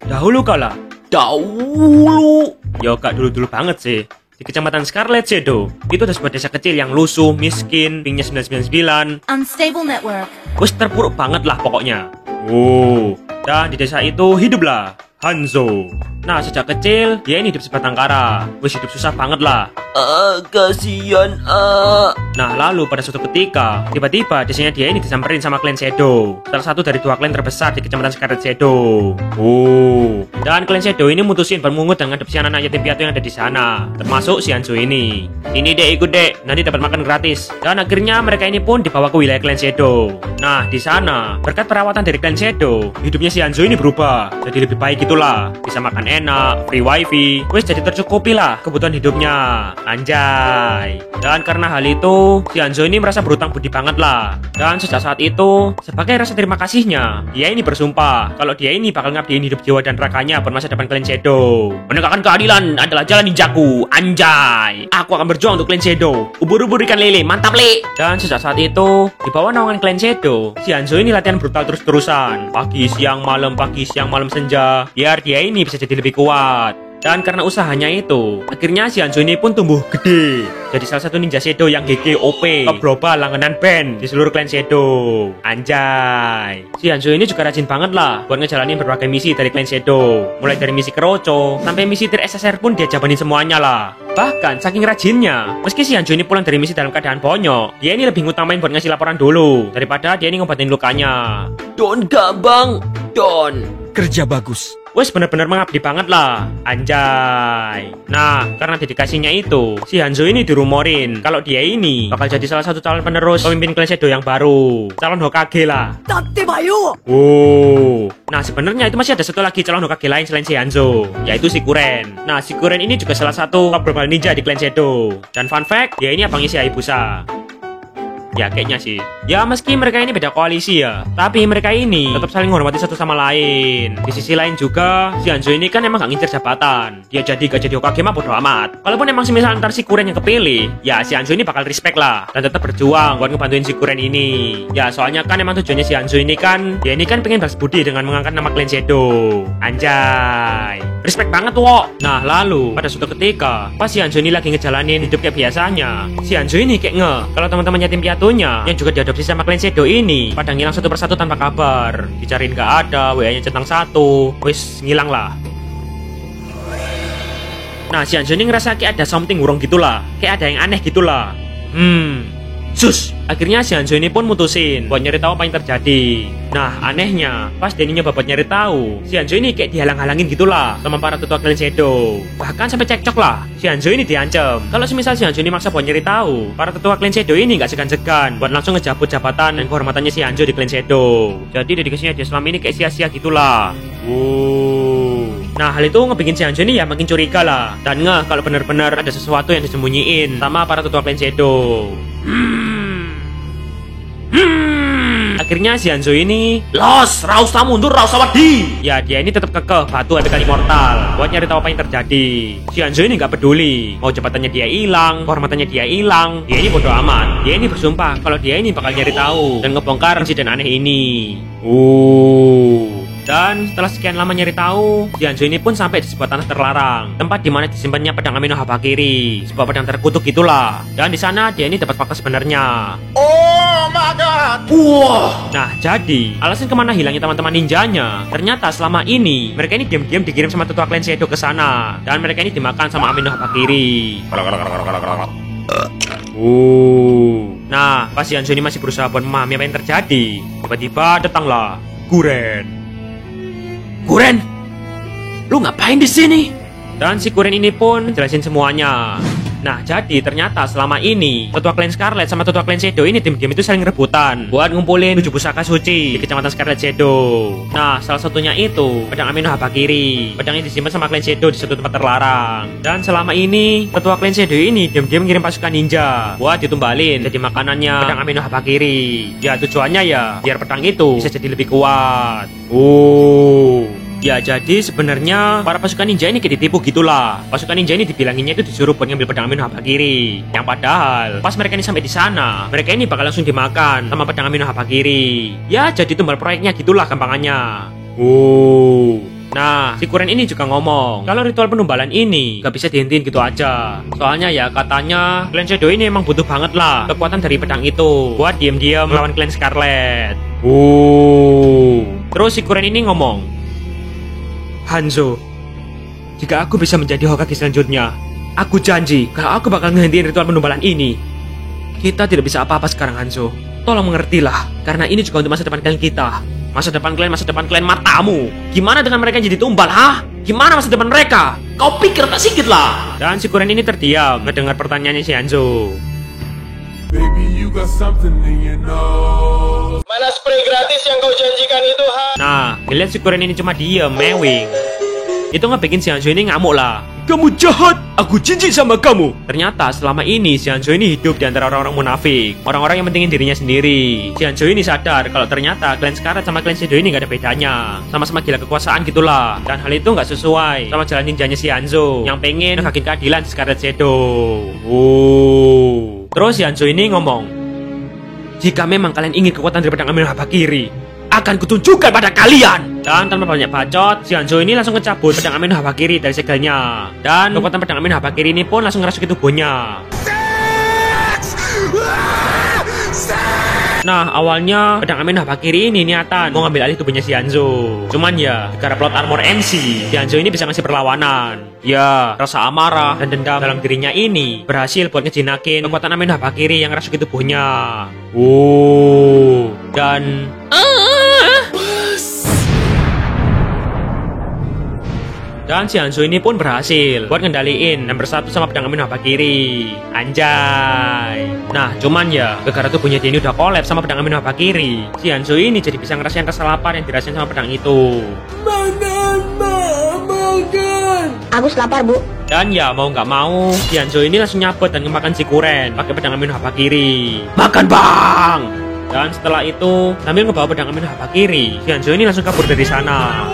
Dahulu kala. Dahulu. Ya gak dulu-dulu banget sih. Di Kecamatan Scarlet Shadow, itu ada sebuah desa kecil yang lusuh, miskin, pingnya 999. Unstable network. Wes terpuruk banget lah pokoknya. Dan di desa itu hiduplah Hanzo. Nah, sejak kecil dia ini hidup sebatang kara. Wes hidup susah banget lah. Kasihan. Nah, lalu pada suatu ketika, tiba-tiba desanya dia ini disamperin sama klan Shadow. Salah satu dari 2 klan terbesar di Kecamatan Scarlet Shadow. Dan klan Shadow ini mutusin bermungut dan ngadopsi anak-anak yatim piatu yang ada di sana, termasuk si Hanzo ini. Ini dek, ikut dek, nanti dapat makan gratis. Dan akhirnya mereka ini pun dibawa ke wilayah klan Shadow. Nah, di sana, berkat perawatan dari klan Shadow, hidupnya si Hanzo ini berubah jadi lebih baik itulah. Bisa makan enak, free wifi, wes jadi tercukupi lah kebutuhan hidupnya. Anjay. Dan karena hal itu, si Hanzo ini merasa berutang budi banget lah. Dan sejak saat itu, sebagai rasa terima kasihnya, dia ini bersumpah kalau dia ini bakal ngabdiin hidup jiwa dan raganya buat masa depan klan Shadow. Menegakkan keadilan adalah jalan ninjaku. Anjay. Aku akan berjuang untuk klan Shadow. Ubur-ubur ikan lele, mantap le. Dan sejak saat itu, di bawah naungan klan Shadow, si Hanzo ini latihan brutal terus-terusan. Pagi, siang, malam, senja. Biar dia ini bisa jadi lebih kuat. Dan karena usahanya itu, akhirnya si Hanzo ini pun tumbuh gede. Jadi salah satu ninja Shadow yang GG OP, top global langganan band di seluruh klan Shadow. Anjay. Si Hanzo ini juga rajin banget lah buat ngejalanin berbagai misi dari klan Shadow. Mulai dari misi Keroco, sampai misi Tir SSR pun dia jabanin semuanya lah. Bahkan saking rajinnya, meski si Hanzo ini pulang dari misi dalam keadaan bonyok, dia ini lebih ngutamain buat ngasih laporan dulu daripada dia ini ngobatin lukanya. Don Gabang, Don. Kerja bagus. Wes bener-bener mengabdi banget lah. Anjay. Nah, karena dedikasinya itu, si Hanzo ini dirumorin kalau dia ini bakal jadi salah satu calon penerus pemimpin klan Shadow yang baru. Calon Hokage lah. Nah, sebenarnya itu masih ada satu lagi calon Hokage lain selain si Hanzo, yaitu si Kuren. Nah, si Kuren ini juga salah satu top global ninja di klan Shadow. Dan fun fact, dia ini abangnya si Hayabusa. Ya kayaknya sih. Ya meski mereka ini beda koalisi ya, tapi mereka ini tetap saling menghormati satu sama lain. Di sisi lain juga, si Hanzo ini kan emang gak ngincer jabatan. Dia jadi gak jadi Hokage mah bodo amat. Kalaupun emang semisal ntar si Kuren yang kepilih, ya si Hanzo ini bakal respect lah dan tetap berjuang buat ngebantuin si Kuren ini. Ya soalnya kan emang tujuannya si Hanzo ini kan, dia ini kan pengen balas budi dengan mengangkat nama klan Shadow. Anjay. Respect banget wo. Nah lalu pada suatu ketika, pas si Hanzo ini lagi ngejalanin hidup kayak biasanya, si Hanzo ini kayak kalau teman-teman yatim piatu yang juga diadopsi sama klan Shadow ini pada ngilang satu persatu tanpa kabar. Dicariin gak ada, WA-nya centang satu, wis ngilang lah. Nah si Hanzo ini ngerasa kayak ada something wrong gitulah, kayak ada yang aneh gitulah. Akhirnya si Hanzo ini pun mutusin buat nyari tahu apa yang terjadi. Nah anehnya, pas dia nyoba buat nyari tahu, si Hanzo ini kayak dihalang-halangin gitulah sama para tetua klan Shadow. Bahkan sampai cekcok lah. Si Hanzo ini diancam kalau semisal si Hanzo ini maksa buat nyari tahu, para tetua klan Shadow ini gak segan-segan buat langsung ngejabut jabatan dan kehormatannya si Hanzo di klan Shadow. Jadi dedikasinya dia selama ini kayak sia-sia gitulah. Nah hal itu ngebikin si Hanzo ini ya makin curiga lah, dan ngeh kalau benar-benar ada sesuatu yang disembunyiin sama para tetua klan Shadow. Akhirnya si Hanzo ini Los, rausa mundur, rausa wadi. ya dia ini tetap kekeh batu epic immortal buat nyari tahu apa yang terjadi. Si Hanzo ini gak peduli mau jabatannya dia hilang, kehormatannya dia hilang, dia ini bodo amat. Dia ini bersumpah kalau dia ini bakal nyari tahu dan ngebongkar insiden aneh ini. Dan setelah sekian lama nyari tahu, si Hanzo ini pun sampai di sebuah tanah terlarang, tempat di mana disimpannya pedang Amino Habakiri, sebuah pedang terkutuk itulah. Dan di sana dia ini dapat fakta sebenarnya. Oh my god. Nah, jadi alasan kemana hilangnya teman-teman ninjanya, ternyata selama ini mereka ini diam-diam dikirim sama tetua klan Shadow ke sana, dan mereka ini dimakan sama Amino Habakiri. Nah, pas si Hanzo ini masih berusaha buat memahami apa yang terjadi, tiba-tiba datanglah Kuren. Kuren, lu ngapain di sini? Dan si Kuren ini pun jelasin semuanya. Nah, jadi ternyata selama ini tetua klan Scarlet sama tetua klan Shadow ini diam-diam itu saling rebutan buat ngumpulin 7 pusaka suci di Kecamatan Scarlet Shadow. Nah, salah satunya itu pedang Amino Habakiri. Pedang ini disimpan sama klan Shadow di suatu tempat terlarang. Dan selama ini tetua klan Shadow ini diam-diam ngirim pasukan ninja buat ditumbalin jadi makanannya pedang Amino Habakiri. Ya tujuannya ya biar pedang itu bisa jadi lebih kuat. Ya jadi sebenarnya para pasukan ninja ini kayak ditipu gitulah. Pasukan ninja ini dibilanginnya itu disuruh buat ngambil pedang Amino Habakiri. Yang padahal pas mereka ini sampai di sana, mereka ini bakal langsung dimakan sama pedang Amino Habakiri. Ya jadi tumbal proyeknya gitulah gampangannya. Nah, si Kuren ini juga ngomong kalau ritual penumbalan ini gak bisa dihentiin gitu aja. Soalnya ya katanya klan Shadow ini emang butuh banget lah kekuatan dari pedang itu buat diam-diam melawan klan Scarlet. Terus si Kuren ini ngomong, Hanzo, jika aku bisa menjadi Hokage selanjutnya, aku janji kalau aku bakal ngehentiin ritual penumbalan ini. Kita tidak bisa apa-apa sekarang, Hanzo. Tolong mengertilah, karena ini juga untuk masa depan klan kita. Masa depan klan matamu. Gimana dengan mereka yang jadi tumbal, ha? Gimana masa depan mereka? Kau pikir tak sikit lah. Dan si Kuren ini terdiam mendengar pertanyaannya si Hanzo. Baby, you got something in your nose. Mana spray gratis yang kau janjikan itu, ha? Nah, ngeliat si Kuren ini cuma diem, mewing. Itu ngebikin si Hanzo ini ngamuk lah. Kamu jahat, aku jijik sama kamu. Ternyata selama ini si Hanzo ini hidup di antara orang-orang munafik, orang-orang yang mentingin dirinya sendiri. Si Hanzo ini sadar kalau ternyata klan Scarlet sama klan Shadow ini gak ada bedanya, sama-sama gila kekuasaan gitulah. Dan hal itu gak sesuai sama jalan ninjanya si Hanzo yang pengen negakin keadilan di Scarlet Shadow. Terus si Hanzo ini ngomong, jika memang kalian ingin kekuatan dari pedang Amino Habakiri, akan kutunjukkan pada kalian. Dan tanpa banyak bacot, si Hanzo ini langsung ngecabut pedang Amino Habakiri dari segelnya. Dan kekuatan pedang Amino Habakiri ini pun langsung ngerasuk ke tubuhnya. Nah, awalnya pedang Amino Habakiri ini niatan mau ngambil alih tubuhnya si Hanzo. Cuman ya, gara plot armor MC, si Hanzo ini bisa ngasih perlawanan. Ya, rasa amarah dan dendam dalam dirinya ini berhasil buat ngejinakin kekuatan Amino Habakiri yang ngerasuk ke tubuhnya. Dan si Hanzo ini pun berhasil buat ngendaliin dan bersatu sama pedang Amino Habakiri. Anjay. Nah, cuman ya, gara-gara tubuhnya dia ini udah collab sama pedang Amino Habakiri, si Hanzo ini jadi bisa ngerasain rasa lapar yang dirasain sama pedang itu. Makan, makan. Agus lapar, Bu. Dan ya, mau nggak mau, si Hanzo ini langsung nyabet dan ngemakan si Kuren pakai pedang Amino Habakiri. Makan, Bang! Dan setelah itu, sambil ngebawa pedang Amino Habakiri, si Hanzo ini langsung kabur dari sana.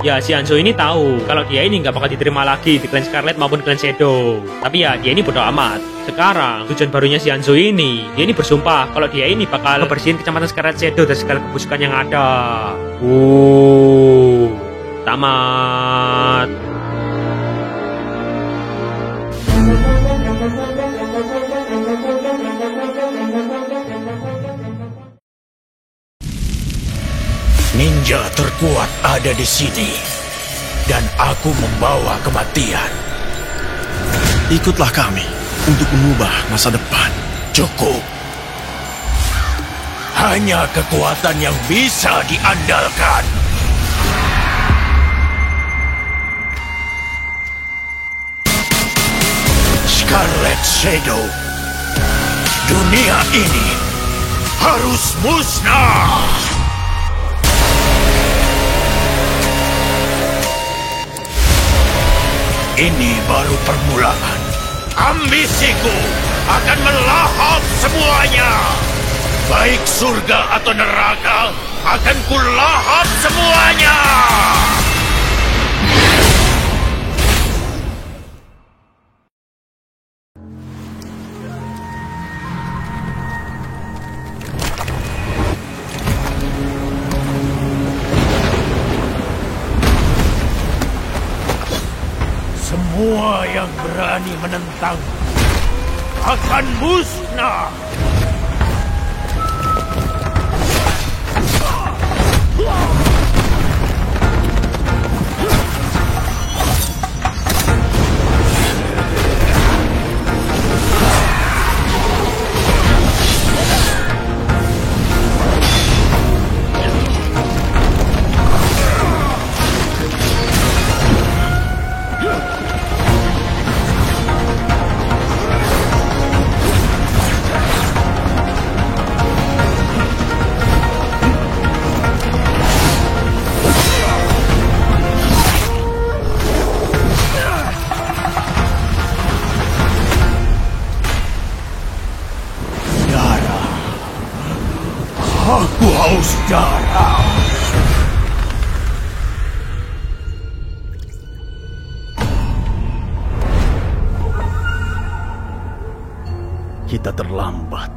Ya, si Hanzo ini tahu kalau dia ini nggak bakal diterima lagi di klan Scarlet maupun klan Shadow. Tapi ya, dia ini bodo amat. Sekarang, tujuan barunya si Hanzo ini, dia ini bersumpah kalau dia ini bakal ngebersihin kecamatan Scarlet Shadow dari segala kebusukan yang ada. Tamat. Ninja terkuat ada di sini, dan aku membawa kematian. Ikutlah kami untuk mengubah masa depan. Cukup. Hanya kekuatan yang bisa diandalkan. Scarlet Shadow. Dunia ini harus musnah. Ini baru permulaan. Ambisiku akan melahap semuanya. Baik surga atau neraka, akan kulahap semuanya. Semua yang berani menentang akan musnah. Aku haus darah. Kita terlambat.